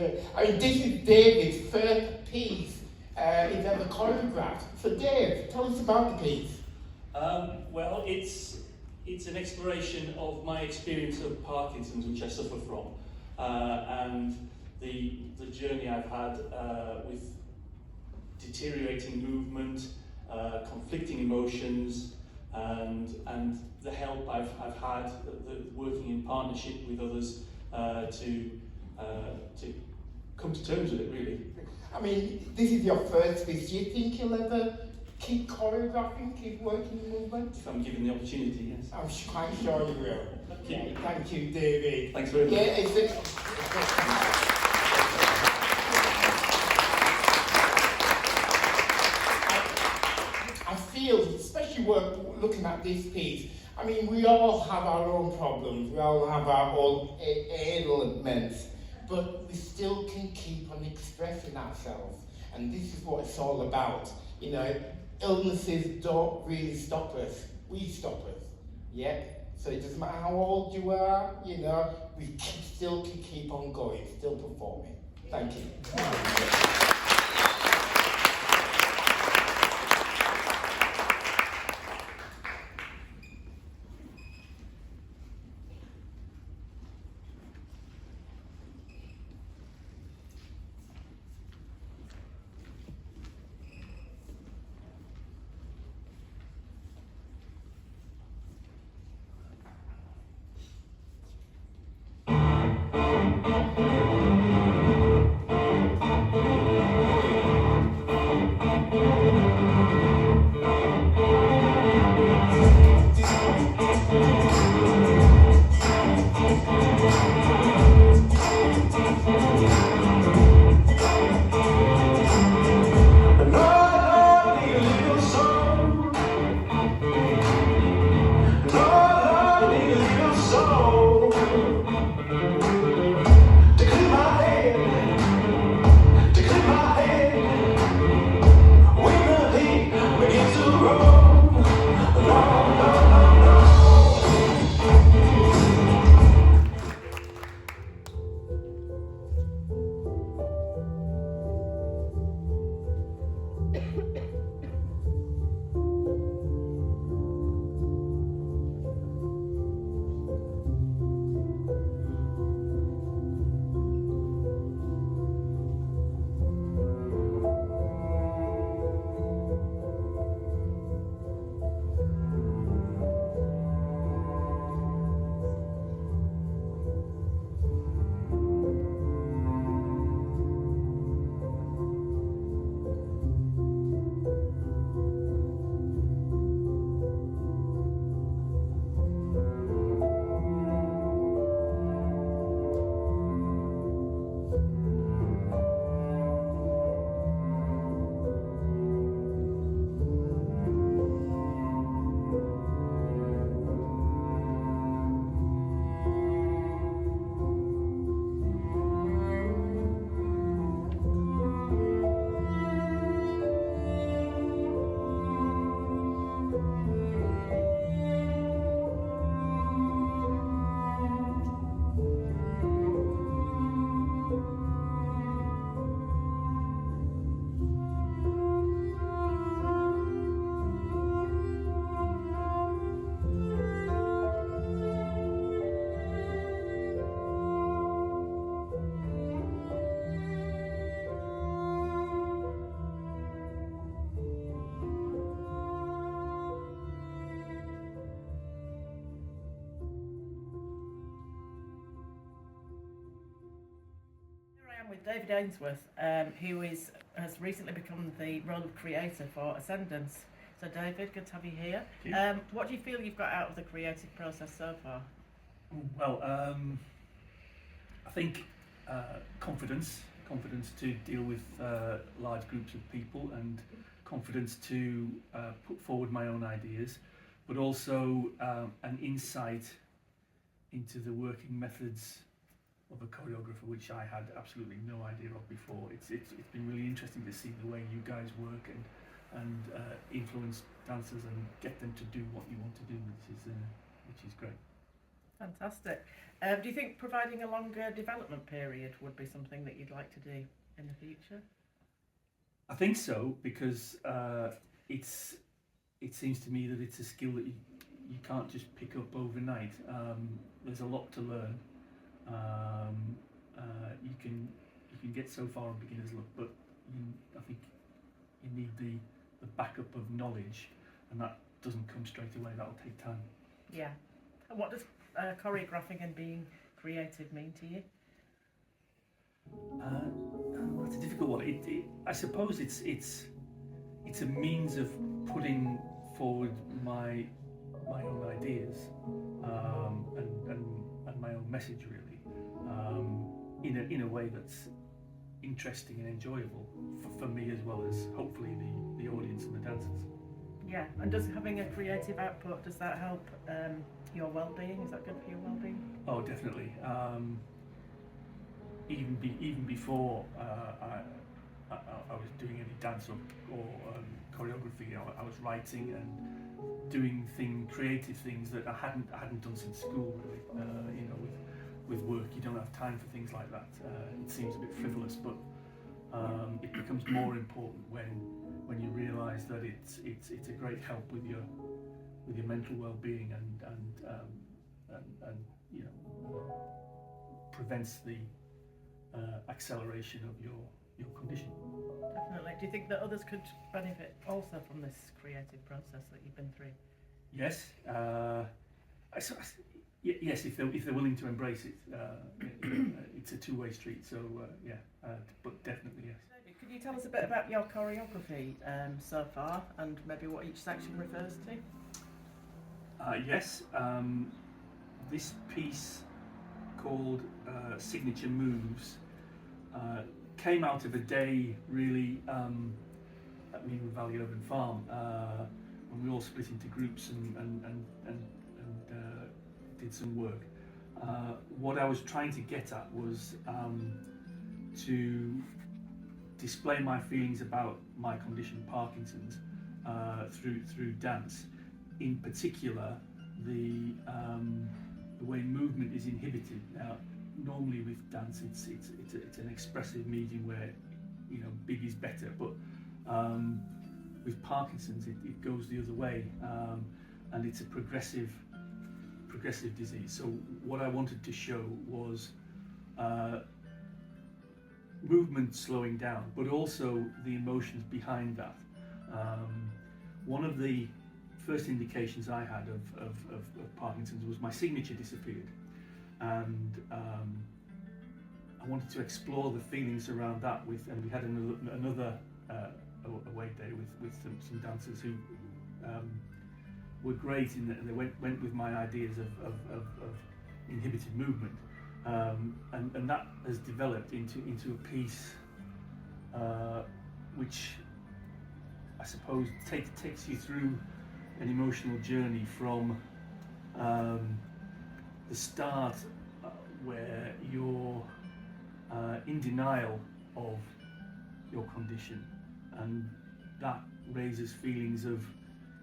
I mean, this is David's first piece he's ever choreographed. So Dave, tell us about the piece. Well, it's an exploration of my experience of Parkinson's, which I suffer from, and the journey I've had with deteriorating movement, conflicting emotions, and the help I've had working in partnership with others to come to terms with it, really. I mean, this is your first piece. Do you think you'll ever keep choreographing, keep working in movement? If I'm given the opportunity, yes. I'm quite sure you will. Yeah. Thank you, David. Thanks very much. Yeah, I feel, especially looking at this piece, I mean, we all have our own problems, we all have our own ailments, but we still can keep on expressing ourselves, and this is what it's all about. You know, illnesses don't really stop us, we stop us, yeah? So it doesn't matter how old you are, you know, we still can keep on going, still performing. Thank you. With David Ainsworth, who has recently become the role of creator for Ascendance. So David, good to have you here. What do you feel you've got out of the creative process so far? Well, I think confidence to deal with large groups of people, and confidence to put forward my own ideas, but also an insight into the working methods of a choreographer, which I had absolutely no idea of before. It's been really interesting to see the way you guys work and influence dancers and get them to do what you want to do, which is great. Fantastic. Do you think providing a longer development period would be something that you'd like to do in the future? I think so, because it seems to me that it's a skill that you can't just pick up overnight. There's a lot to learn. You can get so far on beginner's luck, but I think you need the backup of knowledge, and that doesn't come straight away. That'll take time. Yeah. And what does choreographing and being creative mean to you? That's a difficult one. I suppose it's a means of putting forward my own ideas and my own message, really, in a way that's interesting and enjoyable for me, as well as hopefully the audience and the dancers. Yeah. And does having a creative output, does that help your well-being? Is that good for your well-being? Oh, definitely. Even before I was doing any dance or choreography, I was writing and doing creative things that I hadn't done since school, really. With work, you don't have time for things like that. It seems a bit frivolous, but it becomes more important when you realise that it's a great help with your mental well-being and prevents the acceleration of your condition. Definitely. Do you think that others could benefit also from this creative process that you've been through? Yes. Yes, if they're willing to embrace it. It's a two-way street. So but definitely yes. Could you tell us a bit about your choreography so far, and maybe what each section refers to? Yes. This piece, called Signature Moves, came out of a day really at Meanwood Valley Urban Farm when we all split into groups and did some work. What I was trying to get at was to display my feelings about my condition, Parkinson's, through dance. In particular, the way movement is inhibited. Now, normally with dance, it's an expressive medium where big is better, but with Parkinson's, it goes the other way, and it's a progressive disease. So what I wanted to show was movement slowing down, but also the emotions behind that. One of the first indications I had of Parkinson's was my signature disappeared, and I wanted to explore the feelings around that and we had another away day with some dancers who were great in that they went with my ideas of inhibited movement, and that has developed into a piece which I suppose takes you through an emotional journey from the start, where you're in denial of your condition, and that raises feelings of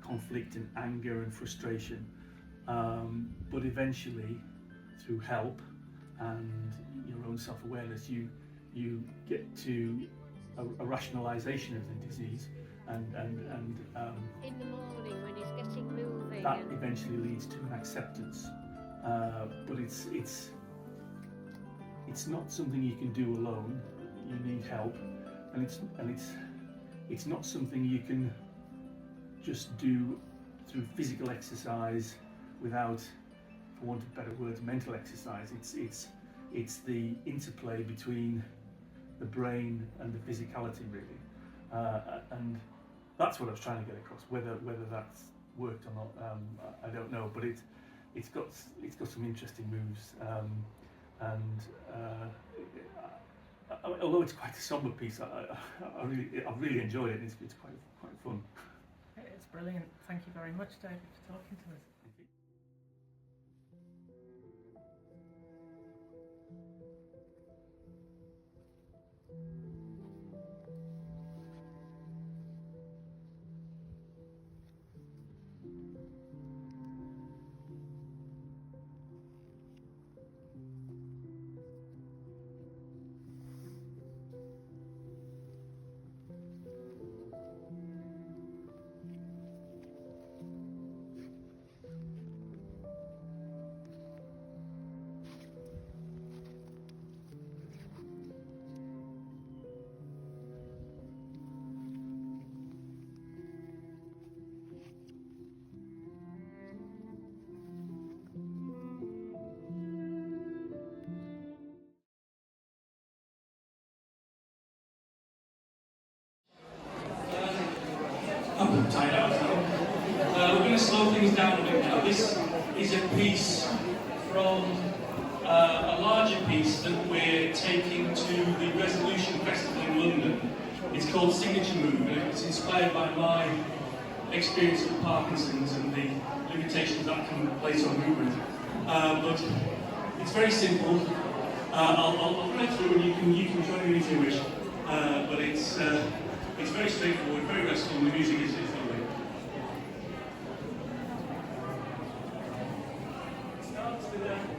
conflict and anger and frustration, but eventually through help and your own self-awareness you get to a rationalisation of the disease, and in the morning when he's getting moving, that eventually leads to an acceptance, but it's not something you can do alone. You need help, and it's not something you can just do through physical exercise without, for want of better words, mental exercise. It's the interplay between the brain and the physicality, really, and that's what I was trying to get across. Whether that's worked or not, I don't know, but it's got some interesting moves, and although it's quite a somber piece, I really enjoyed it. It's quite fun. It's brilliant. Thank you very much, David, for talking to us. to slow things down a bit now. This is a piece from a larger piece that we're taking to the Resolution Festival in London. It's called Signature Move, and it's inspired by my experience of Parkinson's and the limitations that can place on movement. But it's very simple. I'll run it through, and you can join me if you wish. But it's very straightforward, very restful, and the music is lovely. It starts with